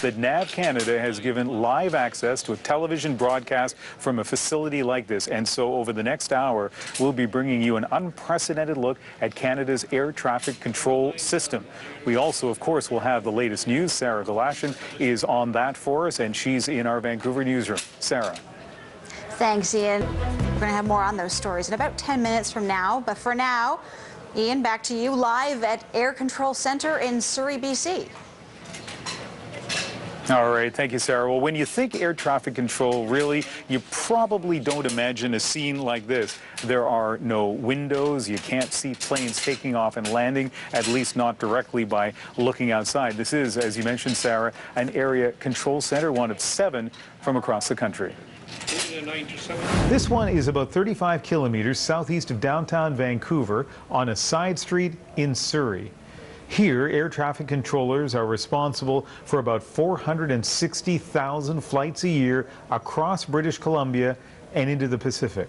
that NAV Canada has given live access to a television broadcast from a facility like this. And so over the next hour, we'll be bringing you an unprecedented look at Canada's air traffic control system. We also, of course, will have the latest news. Sarah Galashan is on that for us, and she's in our Vancouver newsroom. Sarah. Thanks, Ian. We're going to have more on those stories in about 10 minutes from now. But for now, Ian, back to you live at Air Control Centre in Surrey, BC. All right, thank you, Sarah. Well, when you think air traffic control, really, you probably don't imagine a scene like this. There are no windows. You can't see planes taking off and landing, at least not directly by looking outside. This is, as you mentioned, Sarah, an area control center, one of 7 from across the country. This one is about 35 kilometers southeast of downtown Vancouver on a side street in Surrey. Here, air traffic controllers are responsible for about 460,000 flights a year across British Columbia and into the Pacific.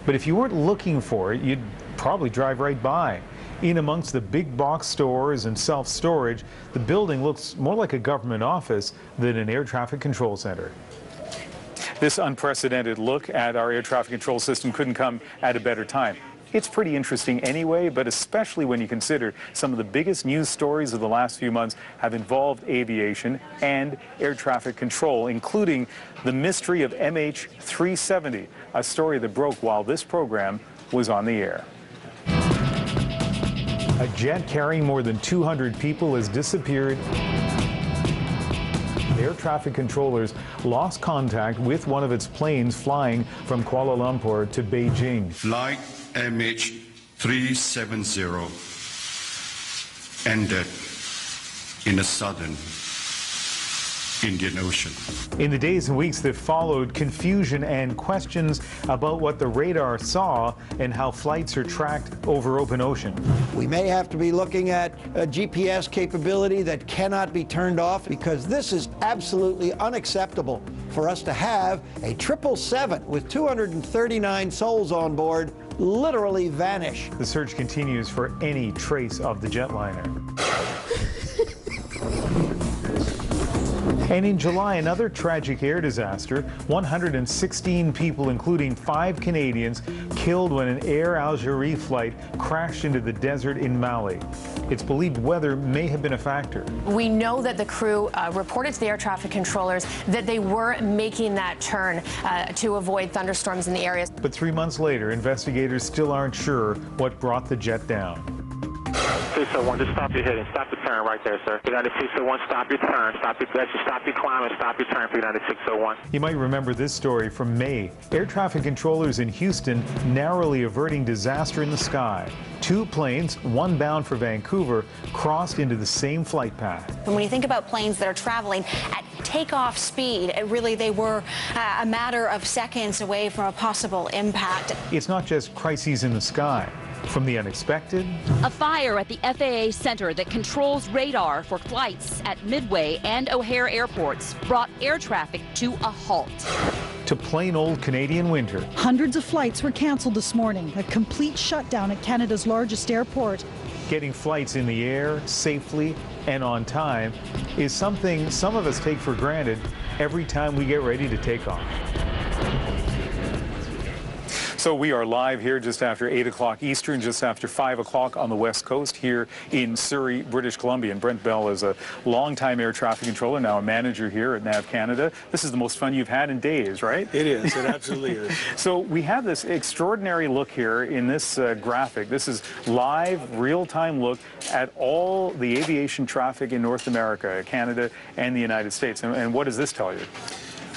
But if you weren't looking for it, you'd probably drive right by. In amongst the big box stores and self-storage, the building looks more like a government office than an air traffic control center. This unprecedented look at our air traffic control system couldn't come at a better time. It's pretty interesting anyway, but especially when you consider some of the biggest news stories of the last few months have involved aviation and air traffic control, including the mystery of MH370, a story that broke while this program was on the air. A jet carrying more than 200 people has disappeared. Air traffic controllers lost contact with one of its planes flying from Kuala Lumpur to Beijing. Flight MH370 ended in the southern Indian Ocean. In the days and weeks that followed, confusion and questions about what the radar saw and how flights are tracked over open ocean. We may have to be looking at a GPS capability that cannot be turned off, because this is absolutely unacceptable for us to have a 777 with 239 souls on board literally vanish. The search continues for any trace of the jetliner. And in July, another tragic air disaster. 116 people, including 5 Canadians, killed when an Air Algérie flight crashed into the desert in Mali. It's believed weather may have been a factor. We know that the crew reported to the air traffic controllers that they were making that turn to avoid thunderstorms in the area. But 3 months later, investigators still aren't sure what brought the jet down. 301, just stop your heading, stop the turn right there, sir. United 601, stop your turn, stop your climb and stop your turn for United 601. You might remember this story from May. Air traffic controllers in Houston narrowly averting disaster in the sky. 2 planes, one bound for Vancouver, crossed into the same flight path. And when you think about planes that are traveling at takeoff speed, really they were a matter of seconds away from a possible impact. It's not just crises in the sky. From the unexpected. A fire at the FAA center that controls radar for flights at Midway and O'Hare airports brought air traffic to a halt. To plain old Canadian winter. Hundreds of flights were cancelled this morning, a complete shutdown at Canada's largest airport. Getting flights in the air safely and on time is something some of us take for granted every time we get ready to take off. So we are live here just after 8 o'clock Eastern, just after 5 o'clock on the West Coast here in Surrey, British Columbia. And Brent Bell is a longtime air traffic controller, now a manager here at NAV Canada. This is the most fun you've had in days, right? It is. It absolutely is. So we have this extraordinary look here in this graphic. This is live, real-time look at all the aviation traffic in North America, Canada, and the United States. And what does this tell you?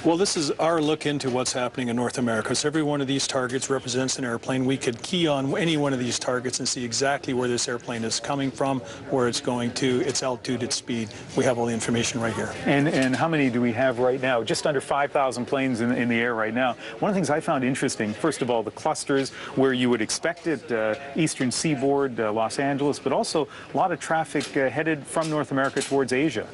Well, this is our look into what's happening in North America. So every one of these targets represents an airplane. We could key on any one of these targets and see exactly where this airplane is coming from, where it's going to, its altitude, its speed. We have all the information right here. And how many do we have right now? Just under 5,000 planes in the air right now. One of the things I found interesting, first of all, the clusters where you would expect it, Eastern Seaboard, Los Angeles, but also a lot of traffic headed from North America towards Asia.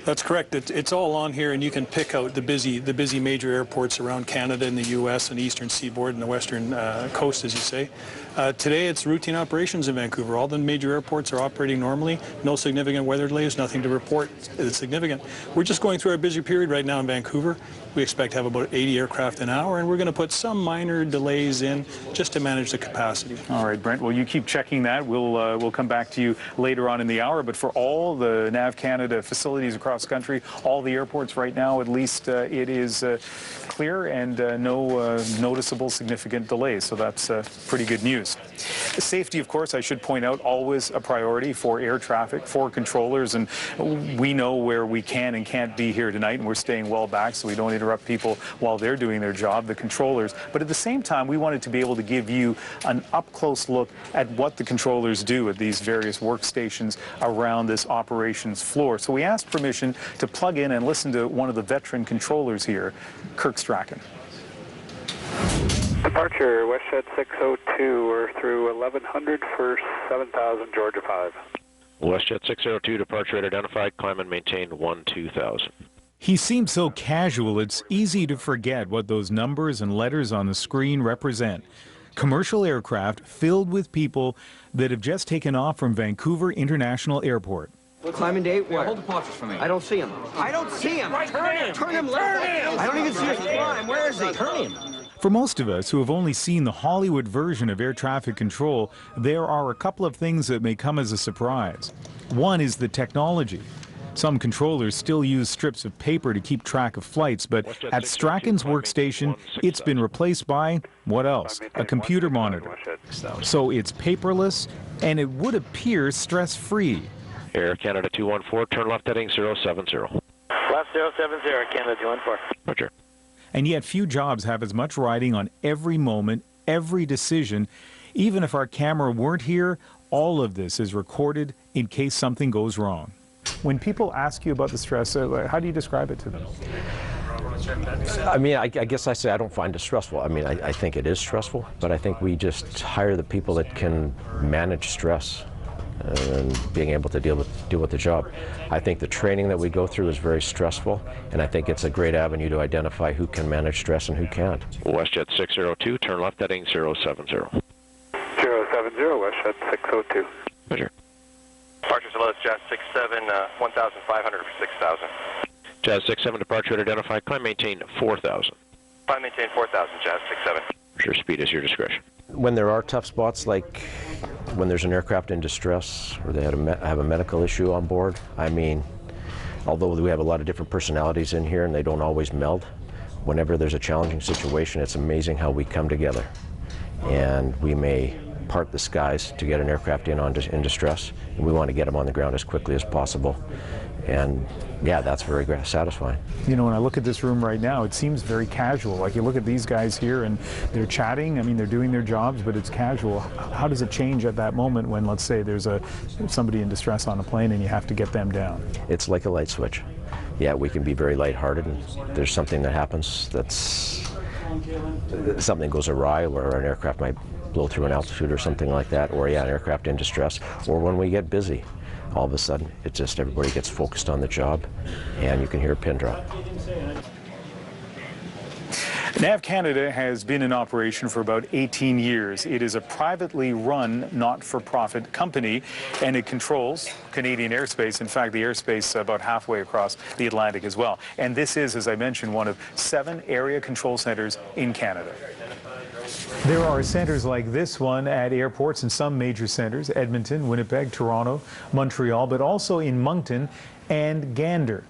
That's correct. It's all on here, and you can pick out the busy major airports around Canada and the U.S. and the eastern seaboard and the western coast, as you say. Today, it's routine operations in Vancouver. All the major airports are operating normally. No significant weather delays, nothing to report that's significant. We're just going through our busy period right now in Vancouver. We expect to have about 80 aircraft an hour, and we're going to put some minor delays in just to manage the capacity. All right, Brent. Well, you keep checking that. We'll come back to you later on in the hour. But for all the NAV Canada facilities across the country, all the airports right now, at least it is clear and no noticeable significant delays. So that's pretty good news. Safety, of course, I should point out, always a priority for air traffic, for controllers, and we know where we can and can't be here tonight, and we're staying well back so we don't interrupt people while they're doing their job, the controllers. But at the same time, we wanted to be able to give you an up-close look at what the controllers do at these various workstations around this operations floor. So we asked permission to plug in and listen to one of the veteran controllers here, Kirk Strachan. Departure, WestJet 602, we're through 1100 for 7000, Georgia 5. WestJet 602, departure rate identified, climb and maintain 12,000. He seems so casual, it's easy to forget what those numbers and letters on the screen represent. Commercial aircraft filled with people that have just taken off from Vancouver International Airport. Climbing date, where? Hold the posters for me. I don't see him. I don't see him. Turn him. Turn him left. I don't even see him climb. Where is he? Turn him. For most of us who have only seen the Hollywood version of air traffic control, there are a couple of things that may come as a surprise. One is the technology. Some controllers still use strips of paper to keep track of flights, but at Strachan's workstation, it's been replaced by, what else? A computer monitor. So it's paperless, and it would appear stress-free. Air Canada 214, turn left heading 070. Left 070, Canada 214. Roger. And yet few jobs have as much riding on every moment, every decision. Even if our camera weren't here, all of this is recorded in case something goes wrong. When people ask you about the stress, how do you describe it to them? I mean, I guess I say I don't find it stressful. I mean, I think it is stressful, but I think we just hire the people that can manage stress and being able to deal with the job. I think the training that we go through is very stressful, and I think it's a great avenue to identify who can manage stress and who can't. WestJet 602, turn left heading 070. 070, WestJet 602. Roger. Departure Lotus Jazz 67, 1,500 for 6,000. Jazz 67, departure rate identified, climb maintain 4,000. Climb maintain 4,000, Jazz 67. Sure, speed is your discretion. When there are tough spots, like when there's an aircraft in distress or they have a medical issue on board, I mean, although we have a lot of different personalities in here and they don't always meld, whenever there's a challenging situation, it's amazing how we come together. And we may part the skies to get an aircraft in distress, and we want to get them on the ground as quickly as possible. And yeah, that's very satisfying. You know, when I look at this room right now, it seems very casual. Like you look at these guys here and they're chatting. I mean, they're doing their jobs, but it's casual. How does it change at that moment when, let's say, there's somebody in distress on a plane and you have to get them down? It's like a light switch. Yeah, we can be very lighthearted, and there's something that happens something goes awry, where an aircraft might blow through an altitude or something like that, or yeah, an aircraft in distress, or when we get busy. All of a sudden, it's just everybody gets focused on the job, and you can hear a pin drop. NAV Canada has been in operation for about 18 years. It is a privately run, not-for-profit company, and it controls Canadian airspace. In fact, the airspace about halfway across the Atlantic as well. And this is, as I mentioned, one of 7 area control centers in Canada. There are centers like this one at airports in some major centers, Edmonton, Winnipeg, Toronto, Montreal, but also in Moncton and Gander.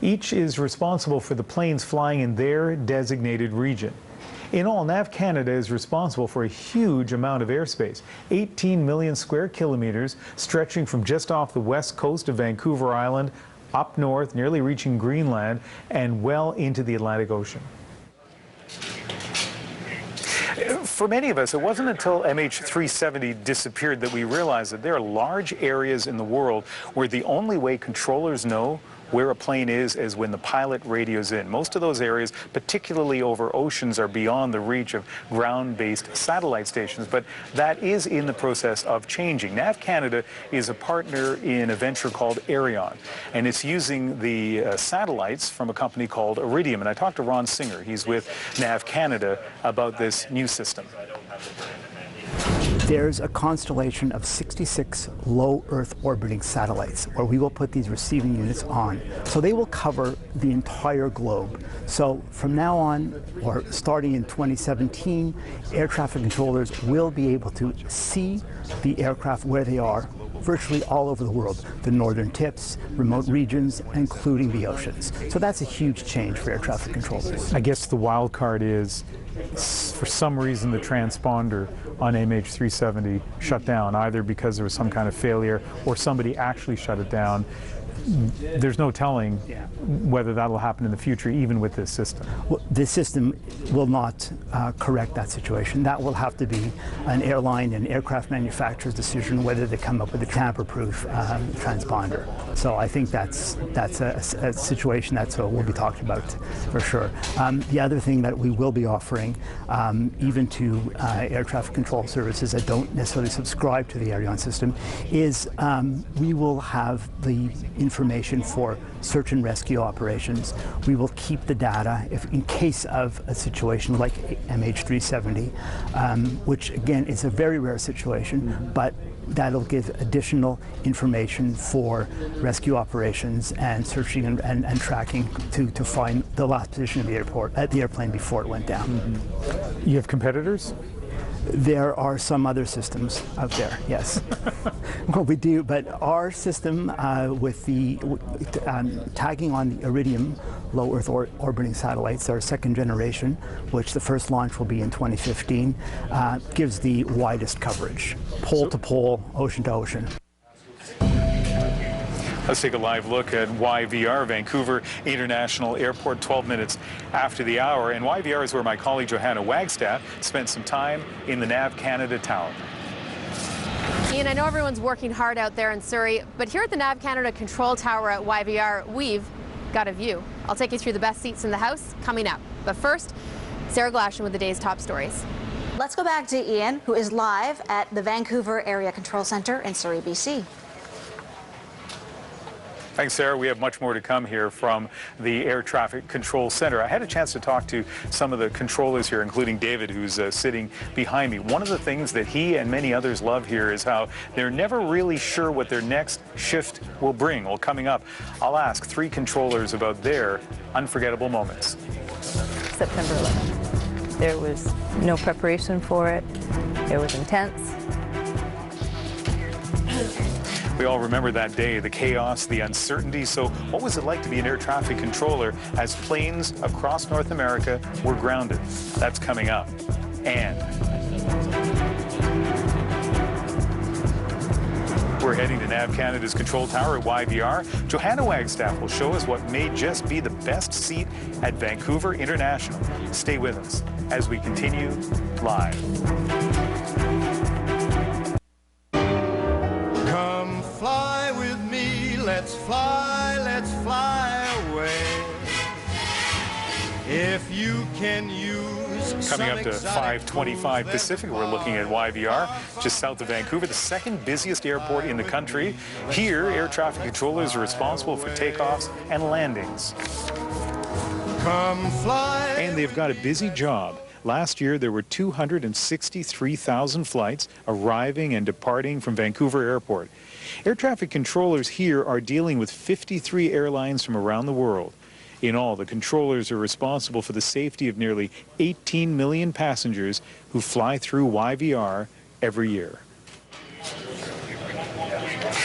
Each is responsible for the planes flying in their designated region. In all, NAV Canada is responsible for a huge amount of airspace, 18 million square kilometers, stretching from just off the west coast of Vancouver Island, up north, nearly reaching Greenland, and well into the Atlantic Ocean. For many of us, it wasn't until MH370 disappeared that we realized that there are large areas in the world where the only way controllers know where a plane is when the pilot radios in. Most of those areas, particularly over oceans, are beyond the reach of ground-based satellite stations, but that is in the process of changing. NAV Canada is a partner in a venture called Arion, and it's using the satellites from a company called Iridium. And I talked to Ron Singer. He's with NAV Canada about this new system. There's a constellation of 66 low Earth orbiting satellites where we will put these receiving units on. So they will cover the entire globe. So from now on, or starting in 2017, air traffic controllers will be able to see the aircraft where they are virtually all over the world, the northern tips, remote regions, including the oceans. So that's a huge change for air traffic controllers. I guess the wild card is, for some reason, the transponder on MH370 shut down, either because there was some kind of failure or somebody actually shut it down. There's no telling whether that'll happen in the future, even with this system. Well, this system will not correct that situation. That will have to be an airline and aircraft manufacturer's decision whether they come up with a tamper-proof transponder. So I think that's a situation that we'll be talking about for sure. The other thing that we will be offering, even to air traffic control services that don't necessarily subscribe to the Arion system, is we will have the information for search and rescue operations. We will keep the data in case of a situation like MH370, which again is a very rare situation, but that'll give additional information for rescue operations and searching and tracking to find the last position of the airplane before it went down. You have competitors? There are some other systems out there, yes. Well, we do, but our system with the tagging on the Iridium low Earth orbiting satellites, our second generation, which the first launch will be in 2015, gives the widest coverage, pole to pole, ocean to ocean. Let's take a live look at YVR, Vancouver International Airport, 12 minutes after the hour. And YVR is where my colleague Johanna Wagstaff spent some time in the NAV Canada Tower. Ian, I know everyone's working hard out there in Surrey, but here at the NAV Canada Control Tower at YVR, we've got a view. I'll take you through the best seats in the house coming up. But first, Sarah Glashan with the day's top stories. Let's go back to Ian, who is live at the Vancouver Area Control Center in Surrey, BC. Thanks, Sarah. We have much more to come here from the Air Traffic Control Center. I had a chance to talk to some of the controllers here, including David, who's sitting behind me. One of the things that he and many others love here is how they're never really sure what their next shift will bring. Well, coming up, I'll ask three controllers about their unforgettable moments. September 11th. There was no preparation for it. It was intense. We all remember that day, the chaos, the uncertainty. So what was it like to be an air traffic controller as planes across North America were grounded? That's coming up. And we're heading to NAV Canada's control tower at YVR. Johanna Wagstaff will show us what may just be the best seat at Vancouver International. Stay with us as we continue live. Fly with me, let's fly away. If you can use Coming up to 5:25 Pacific, we're looking at YVR, just south of Vancouver, the second busiest airport in the country. Here, air traffic controllers are responsible for takeoffs and landings. Come fly. And they've got a busy job. Last year, there were 263,000 flights arriving and departing from Vancouver Airport. Air traffic controllers here are dealing with 53 airlines from around the world. In all, the controllers are responsible for the safety of nearly 18 million passengers who fly through YVR every year.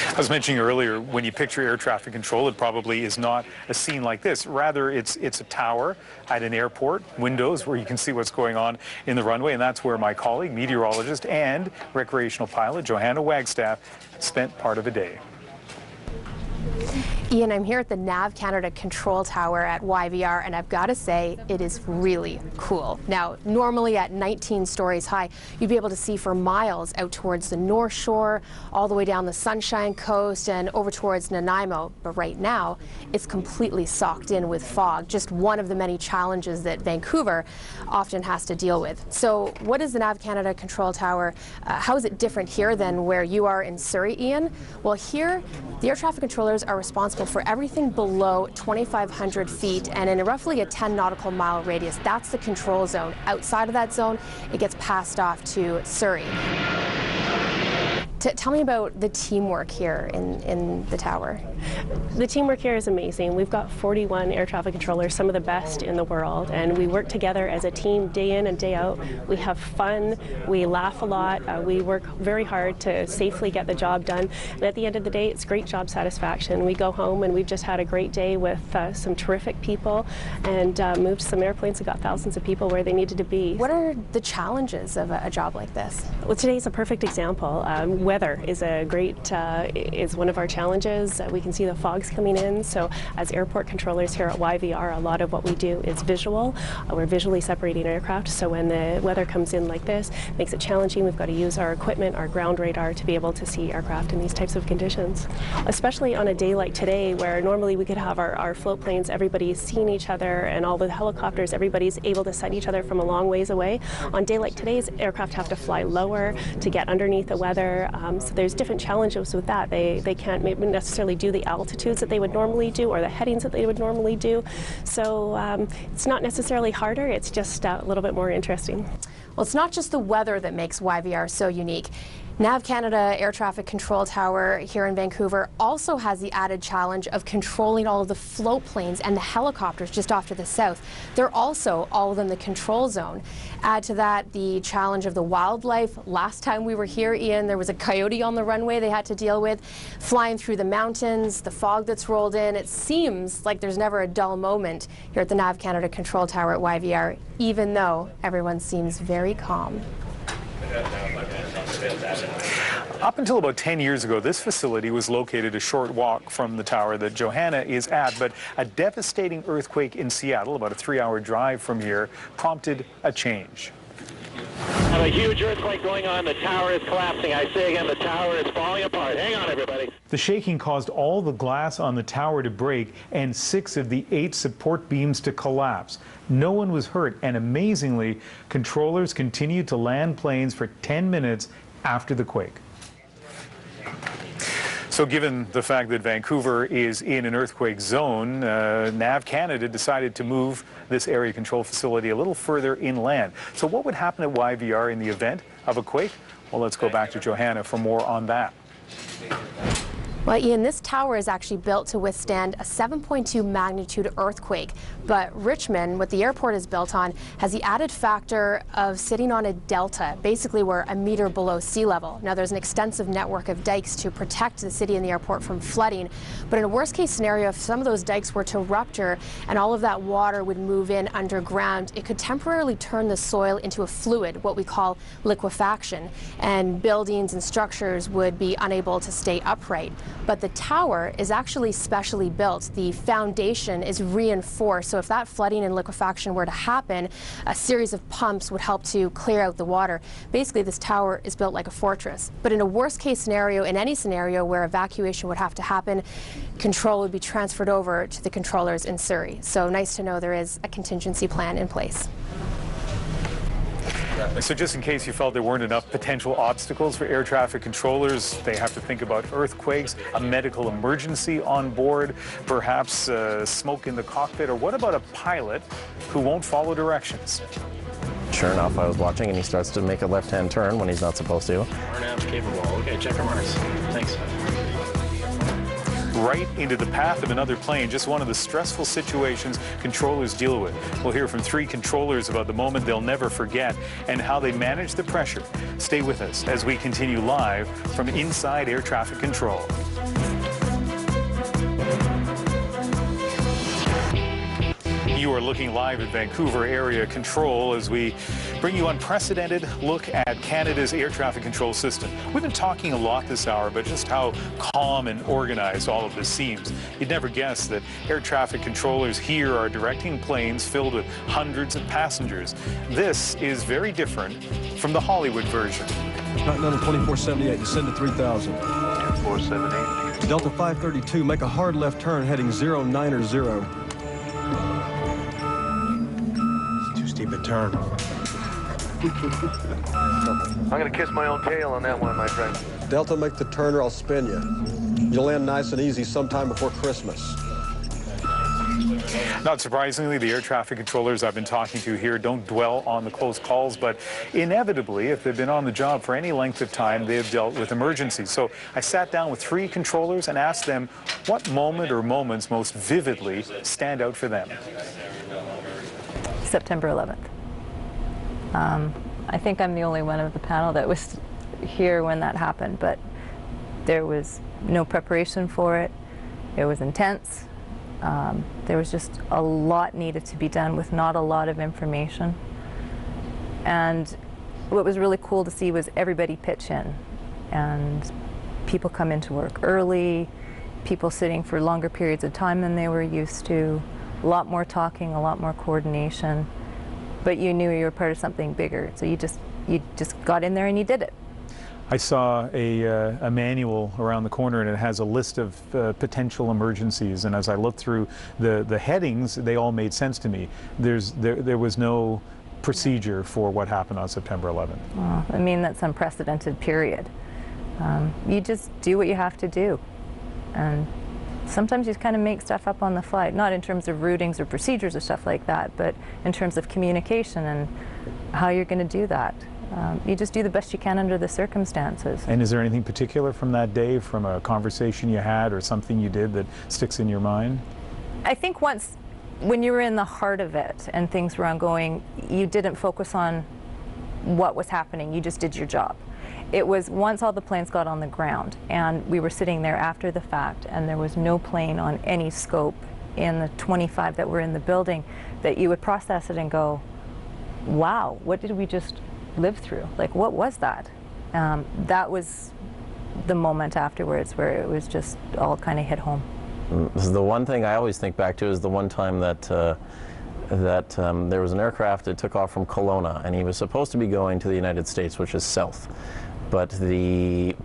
I was mentioning earlier, when you picture air traffic control, it probably is not a scene like this. Rather, it's a tower at an airport, windows where you can see what's going on in the runway, and that's where my colleague, meteorologist and recreational pilot Johanna Wagstaff spent part of a day. Ian, I'm here at the NAV Canada Control Tower at YVR, and I've got to say, it is really cool. Now, normally at 19 stories high, you'd be able to see for miles out towards the North Shore, all the way down the Sunshine Coast and over towards Nanaimo. But right now, it's completely socked in with fog, just one of the many challenges that Vancouver often has to deal with. So what is the NAV Canada Control Tower? How is it different here than where you are in Surrey, Ian? Well, here, the air traffic controllers are responsible for everything below 2,500 feet and in roughly a 10 nautical mile radius. That's the control zone. Outside of that zone, it gets passed off to Surrey. Tell me about the teamwork here in the tower. The teamwork here is amazing. We've got 41 air traffic controllers, some of the best in the world, and we work together as a team day in and day out. We have fun, we laugh a lot, we work very hard to safely get the job done, and at the end of the day, it's great job satisfaction. We go home and we've just had a great day with some terrific people and moved some airplanes and got thousands of people where they needed to be. What are the challenges of a job like this? Well, today's a perfect example. Weather is is one of our challenges. We can see the fog's coming in, so as airport controllers here at YVR, a lot of what we do is visual. We're visually separating aircraft, so when the weather comes in like this, it makes it challenging. We've got to use our equipment, our ground radar, to be able to see aircraft in these types of conditions. Especially on a day like today, where normally we could have our float planes, everybody's seeing each other, and all the helicopters, everybody's able to sight each other from a long ways away. On a day like today's, aircraft have to fly lower to get underneath the weather, so there's different challenges with that. They can't maybe necessarily do the altitudes that they would normally do or the headings that they would normally do. So it's not necessarily harder, it's just a little bit more interesting. Well, it's not just the weather that makes YVR so unique. NAV Canada Air Traffic Control Tower here in Vancouver also has the added challenge of controlling all of the float planes and the helicopters just off to the south. They're also all within the control zone. Add to that the challenge of the wildlife. Last time we were here, Ian, there was a coyote on the runway they had to deal with, flying through the mountains, the fog that's rolled in. It seems like there's never a dull moment here at the NAV Canada Control Tower at YVR, even though everyone seems very calm. Up until about 10 years ago, this facility was located a short walk from the tower that Johanna is at, but a devastating earthquake in Seattle, about a 3-hour drive from here, prompted a change. Have a huge earthquake going on. The tower is collapsing. I say again, the tower is falling apart. Hang on, everybody. The shaking caused all the glass on the tower to break and 6 of the 8 support beams to collapse. No one was hurt, and amazingly, controllers continued to land planes for 10 minutes after the quake. So given the fact that Vancouver is in an earthquake zone, NAV Canada decided to move this area control facility a little further inland. So what would happen at YVR in the event of a quake? Well, let's go back to Johanna for more on that. Well, Ian, this tower is actually built to withstand a 7.2 magnitude earthquake, but Richmond, what the airport is built on, has the added factor of sitting on a delta, basically we're a meter below sea level. Now, there's an extensive network of dikes to protect the city and the airport from flooding, but in a worst-case scenario, if some of those dikes were to rupture and all of that water would move in underground, it could temporarily turn the soil into a fluid, what we call liquefaction, and buildings and structures would be unable to stay upright. But the tower is actually specially built. The foundation is reinforced, so if that flooding and liquefaction were to happen, a series of pumps would help to clear out the water. Basically, this tower is built like a fortress. But in a worst-case scenario, in any scenario where evacuation would have to happen, control would be transferred over to the controllers in Surrey. So nice to know there is a contingency plan in place. So just in case you felt there weren't enough potential obstacles for air traffic controllers, they have to think about earthquakes, a medical emergency on board, perhaps smoke in the cockpit, or what about a pilot who won't follow directions? Sure enough, I was watching and he starts to make a left-hand turn when he's not supposed to. RNAV's capable. Okay, check our marks. Thanks. Right into the path of another plane, just one of the stressful situations controllers deal with. We'll hear from 3 controllers about the moment they'll never forget and how they manage the pressure. Stay with us as we continue live from inside air traffic control. You are looking live at Vancouver Area Control as we bring you unprecedented look at Canada's air traffic control system. We've been talking a lot this hour about just how calm and organized all of this seems. You'd never guess that air traffic controllers here are directing planes filled with hundreds of passengers. This is very different from the Hollywood version. Continental 2478, descend to 3000. 478. Delta 532, make a hard left turn heading 090. It's too steep a turn. I'm going to kiss my own tail on that one, my friend. Delta, make the turn or I'll spin you. You'll land nice and easy sometime before Christmas. Not surprisingly, the air traffic controllers I've been talking to here don't dwell on the close calls, but inevitably, if they've been on the job for any length of time, they have dealt with emergencies. So I sat down with 3 controllers and asked them what moment or moments most vividly stand out for them. September 11th. I think I'm the only one of the panel that was here when that happened, but there was no preparation for it. It was intense. There was just a lot needed to be done with not a lot of information. And what was really cool to see was everybody pitch in. And people come into work early, people sitting for longer periods of time than they were used to, a lot more talking, a lot more coordination. But you knew you were part of something bigger, so you just got in there and you did it. I saw a manual around the corner, and it has a list of potential emergencies. And as I looked through the headings, they all made sense to me. There was no procedure for what happened on September 11th. Well, I mean, that's unprecedented period. You just do what you have to do. And sometimes you just kind of make stuff up on the fly, not in terms of routings or procedures or stuff like that, but in terms of communication and how you're going to do that. You just do the best you can under the circumstances. And is there anything particular from that day, from a conversation you had or something you did that sticks in your mind? I think when you were in the heart of it and things were ongoing, you didn't focus on what was happening, you just did your job. It was once all the planes got on the ground and we were sitting there after the fact and there was no plane on any scope in the 25 that were in the building, that you would process it and go, wow, what did we just live through? Like, what was that? That was the moment afterwards where it was just all kind of hit home. The one thing I always think back to is the one time that there was an aircraft that took off from Kelowna, and he was supposed to be going to the United States, which is south. But the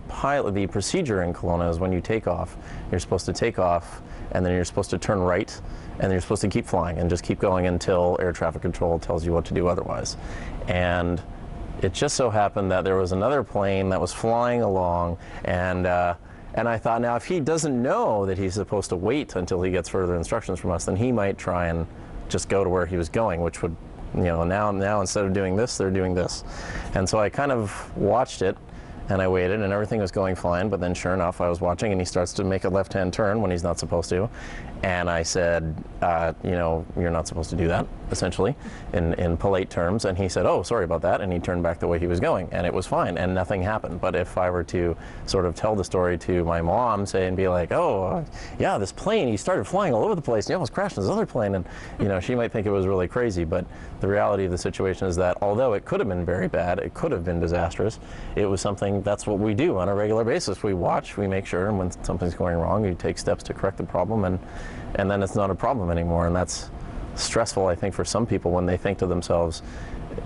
procedure in Kelowna is when you take off, you're supposed to take off, and then you're supposed to turn right, and then you're supposed to keep flying and just keep going until air traffic control tells you what to do otherwise. And it just so happened that there was another plane that was flying along, and I thought, now if he doesn't know that he's supposed to wait until he gets further instructions from us, then he might try and just go to where he was going, which would, you know, now instead of doing this, they're doing this. And so I kind of watched it, and I waited, and everything was going fine, but then sure enough, I was watching, and he starts to make a left-hand turn when he's not supposed to. And I said, you know, you're not supposed to do that, essentially, in polite terms. And he said, oh, sorry about that. And he turned back the way he was going, and it was fine, and nothing happened. But if I were to sort of tell the story to my mom, say, and be like, oh, yeah, this plane, he started flying all over the place, and he almost crashed in this other plane, and, you know, she might think it was really crazy. But the reality of the situation is that although it could have been very bad, it could have been disastrous, it was something, that's what we do on a regular basis. We watch, we make sure, and when something's going wrong, you take steps to correct the problem, and then it's not a problem anymore. And that's stressful, I think, for some people when they think to themselves,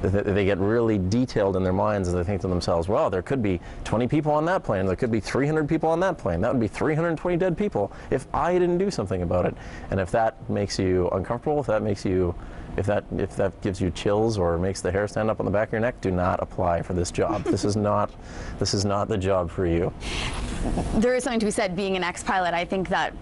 they get really detailed in their minds and they think to themselves, well, there could be 20 people on that plane, there could be 300 people on that plane, that would be 320 dead people if I didn't do something about it. And if that makes you uncomfortable, if that gives you chills or makes the hair stand up on the back of your neck, do not apply for this job. This is not the job for you. There is something to be said, being an ex-pilot. I think that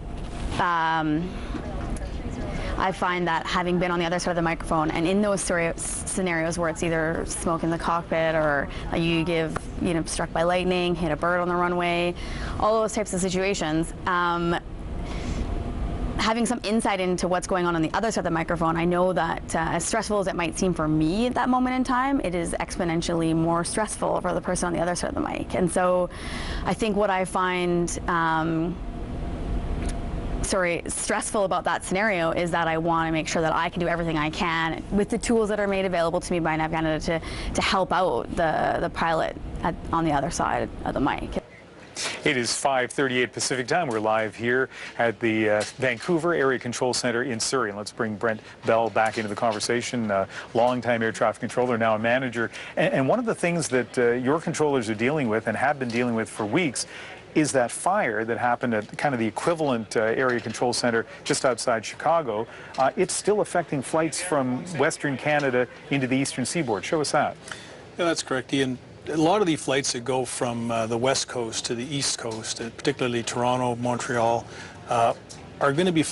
I find that having been on the other side of the microphone and in those scenarios where it's either smoke in the cockpit or you give, you know, struck by lightning, hit a bird on the runway, all those types of situations, having some insight into what's going on the other side of the microphone, I know that as stressful as it might seem for me at that moment in time, it is exponentially more stressful for the person on the other side of the mic. And so I think what I find stressful about that scenario is that I want to make sure that I can do everything I can with the tools that are made available to me by NAV Canada to help out the pilot on the other side of the mic. It is 5:38 Pacific time. We're live here at the Vancouver Area Control Center in Surrey. And let's bring Brent Bell back into the conversation, longtime air traffic controller, now a manager. And one of the things that your controllers are dealing with and have been dealing with for weeks is that fire that happened at kind of the equivalent area control center just outside Chicago. It's still affecting flights from Western Canada into the eastern seaboard. Show us that. Yeah, that's correct, Ian. A lot of the flights that go from the west coast to the east coast, particularly Toronto, Montreal, are going to be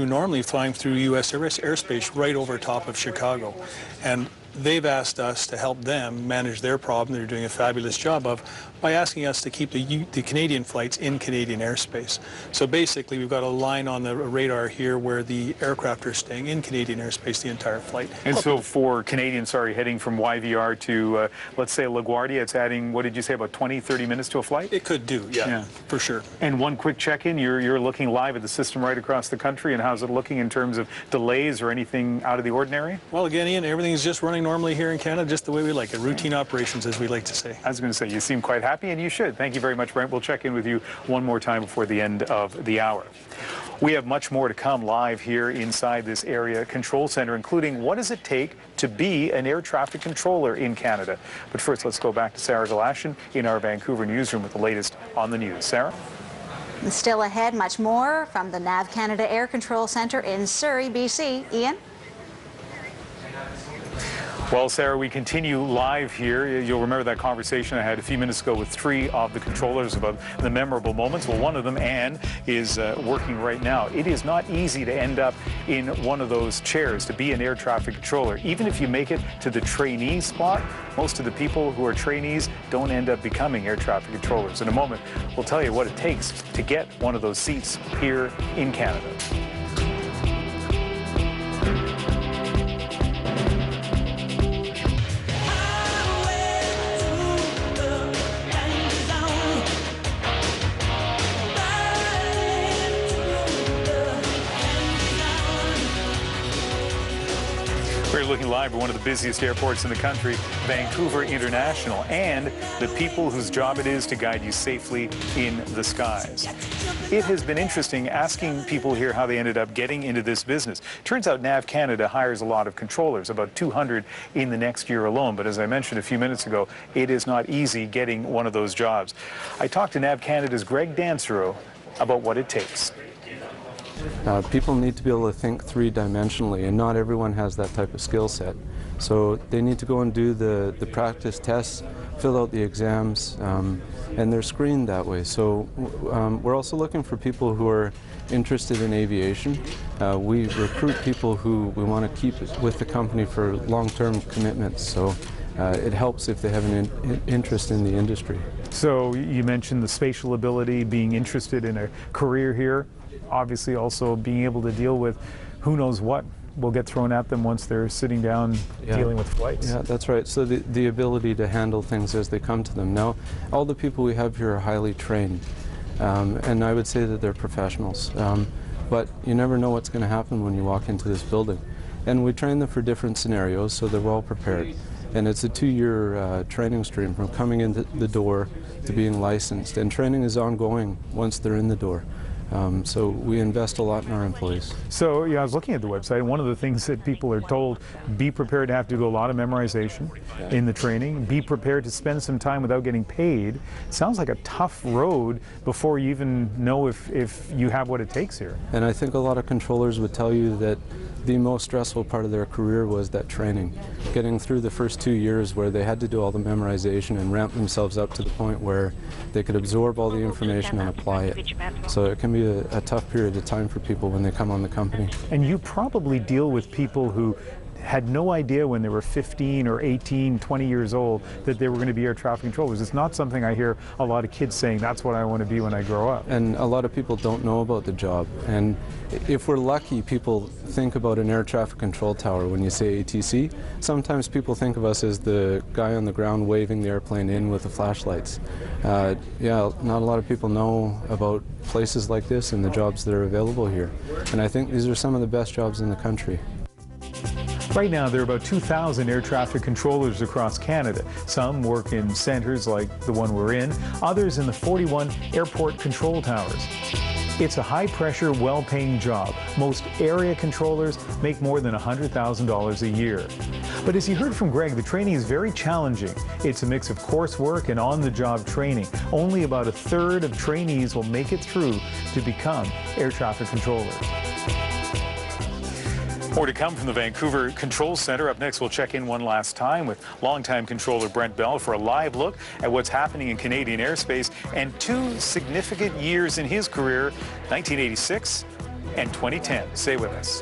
normally flying through U.S. airspace right over top of Chicago. And they've asked us to help them manage their problem. They're doing a fabulous job of by asking us to keep the Canadian flights in Canadian airspace. So basically, we've got a line on the radar here where the aircraft are staying in Canadian airspace the entire flight. And so for Canadians, heading from YVR to, let's say, LaGuardia, it's adding, what did you say, about 20, 30 minutes to a flight? It could do, yeah, for sure. And one quick check-in, you're looking live at the system right across the country, and how's it looking in terms of delays or anything out of the ordinary? Well, again, Ian, everything's just running normally here in Canada, just the way we like it. Routine operations, as we like to say. I was going to say, you seem quite happy, and you should. Thank you very much, Brent. We'll check in with you one more time before the end of the hour. We have much more to come live here inside this area control center, including what does it take to be an air traffic controller in Canada. But first, let's go back to Sarah Galashan in our Vancouver newsroom with the latest on the news. Sarah? Still ahead, much more from the NAV Canada Air Control Center in Surrey, BC. Ian? Well, Sarah, we continue live here. You'll remember that conversation I had a few minutes ago with three of the controllers about the memorable moments. Well, one of them, Anne, is working right now. It is not easy to end up in one of those chairs to be an air traffic controller. Even if you make it to the trainee spot, most of the people who are trainees don't end up becoming air traffic controllers. In a moment, we'll tell you what it takes to get one of those seats here in Canada. We're looking live at one of the busiest airports in the country, Vancouver International, and the people whose job it is to guide you safely in the skies. It has been interesting asking people here how they ended up getting into this business. Turns out NAV Canada hires a lot of controllers, about 200 in the next year alone. But as I mentioned a few minutes ago, it is not easy getting one of those jobs. I talked to NAV Canada's Greg Dansereau about what it takes. People need to be able to think three-dimensionally, and not everyone has that type of skill set. So they need to go and do the practice tests, fill out the exams, and they're screened that way. So we're also looking for people who are interested in aviation. We recruit people who we want to keep with the company for long-term commitments. So it helps if they have an interest in the industry. So you mentioned the spatial ability, being interested in a career here. Obviously also being able to deal with who knows what will get thrown at them once they're sitting down dealing with flights. Yeah, that's right. So the ability to handle things as they come to them. Now, all the people we have here are highly trained, and I would say that they're professionals. But you never know what's going to happen when you walk into this building. And we train them for different scenarios, so they're well prepared. And it's a 2-year training stream from coming in the door to being licensed. And training is ongoing once they're in the door. So we invest a lot in our employees. So yeah, I was looking at the website, and one of the things that people are told, be prepared to have to do a lot of memorization in the training, be prepared to spend some time without getting paid. It sounds like a tough road before you even know if you have what it takes here. And I think a lot of controllers would tell you that the most stressful part of their career was that training. Getting through the first 2 years where they had to do all the memorization and ramp themselves up to the point where they could absorb all the information and apply it. So it can be a tough period of time for people when they come on the company. And you probably deal with people who had no idea when they were 15 or 18, 20 years old that they were going to be air traffic controllers. It's not something I hear a lot of kids saying, that's what I want to be when I grow up. And a lot of people don't know about the job. And if we're lucky, people think about an air traffic control tower when you say ATC. Sometimes people think of us as the guy on the ground waving the airplane in with the flashlights. Yeah, not a lot of people know about places like this and the jobs that are available here. And I think these are some of the best jobs in the country. Right now, there are about 2,000 air traffic controllers across Canada. Some work in centres like the one we're in, others in the 41 airport control towers. It's a high-pressure, well-paying job. Most area controllers make more than $100,000 a year. But as you heard from Greg, the training is very challenging. It's a mix of coursework and on-the-job training. Only about a third of trainees will make it through to become air traffic controllers. More to come from the Vancouver Control Centre. Up next, we'll check in one last time with longtime controller Brent Bell for a live look at what's happening in Canadian airspace and two significant years in his career, 1986 and 2010. Stay with us.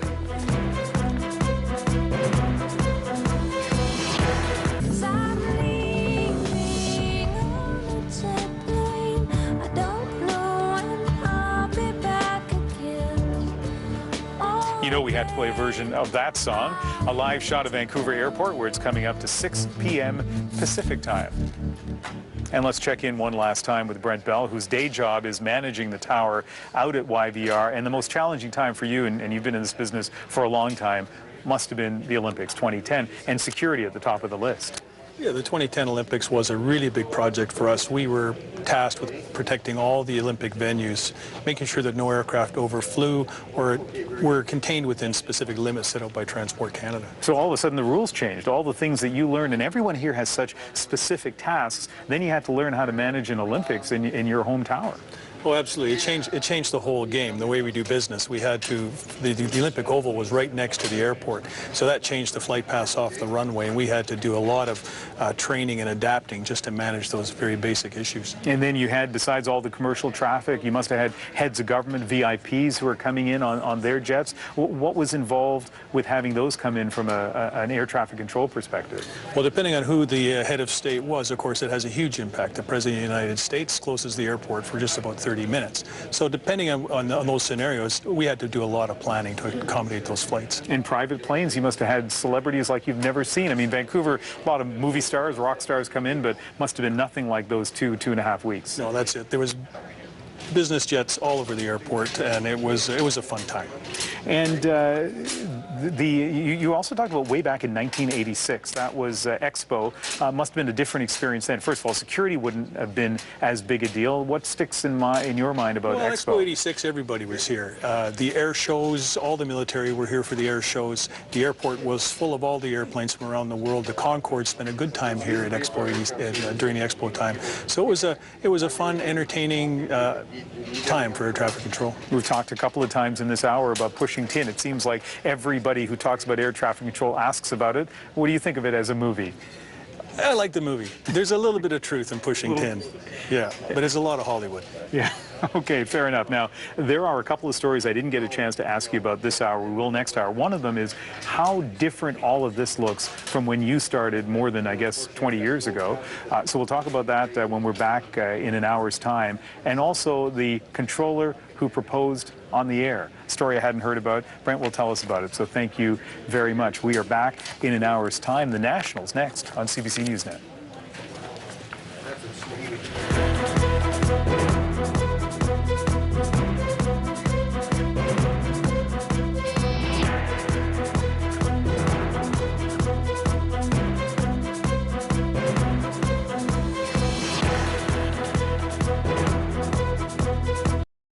You know we had to play a version of that song, a live shot of Vancouver Airport where it's coming up to 6 p.m. Pacific time. And let's check in one last time with Brent Bell, whose day job is managing the tower out at YVR. And the most challenging time for you, and you've been in this business for a long time, must have been the Olympics 2010 and security at the top of the list. Yeah, the 2010 Olympics was a really big project for us. We were tasked with protecting all the Olympic venues, making sure that no aircraft overflew or were contained within specific limits set out by Transport Canada. So all of a sudden the rules changed, all the things that you learned, and everyone here has such specific tasks. Then you had to learn how to manage an Olympics in your home tower. Oh, absolutely. It changed the whole game, the way we do business. We had to, the Olympic Oval was right next to the airport, so that changed the flight paths off the runway, and we had to do a lot of training and adapting just to manage those very basic issues. And then you had, besides all the commercial traffic, you must have had heads of government, VIPs who were coming in on their jets. What was involved with having those come in from an air traffic control perspective? Well, depending on who the head of state was, of course, it has a huge impact. The President of the United States closes the airport for just about 30 minutes. So depending on those scenarios, we had to do a lot of planning to accommodate those flights. In private planes, you must have had celebrities like you've never seen. I mean, Vancouver, a lot of movie stars, rock stars come in, but must have been nothing like those 2.5 weeks. No, that's it. There was business jets all over the airport, and it was a fun time. And you also talked about way back in 1986. That was Expo. Must have been a different experience then. First of all, security wouldn't have been as big a deal. What sticks in your mind about Well, Expo? Expo 86, everybody was here. The air shows, all the military were here for the air shows. The airport was full of all the airplanes from around the world. The Concorde spent a good time here at Expo 80, during the Expo time. So it was a fun, entertaining time for air traffic control. We've talked a couple of times in this hour about pushing tin. It seems like everybody who talks about air traffic control asks about it. What do you think of it as a movie? I like the movie. There's a little bit of truth in pushing tin. Yeah, but there's a lot of Hollywood. Yeah, okay, fair enough. Now, there are a couple of stories I didn't get a chance to ask you about this hour. We will next hour. One of them is how different all of this looks from when you started more than, I guess, 20 years ago. So we'll talk about that when we're back in an hour's time. And also the controller who proposed on the air. Story I hadn't heard about. Brent will tell us about it, so thank you very much. We are back in an hour's time. The Nationals next on CBC Newsnet.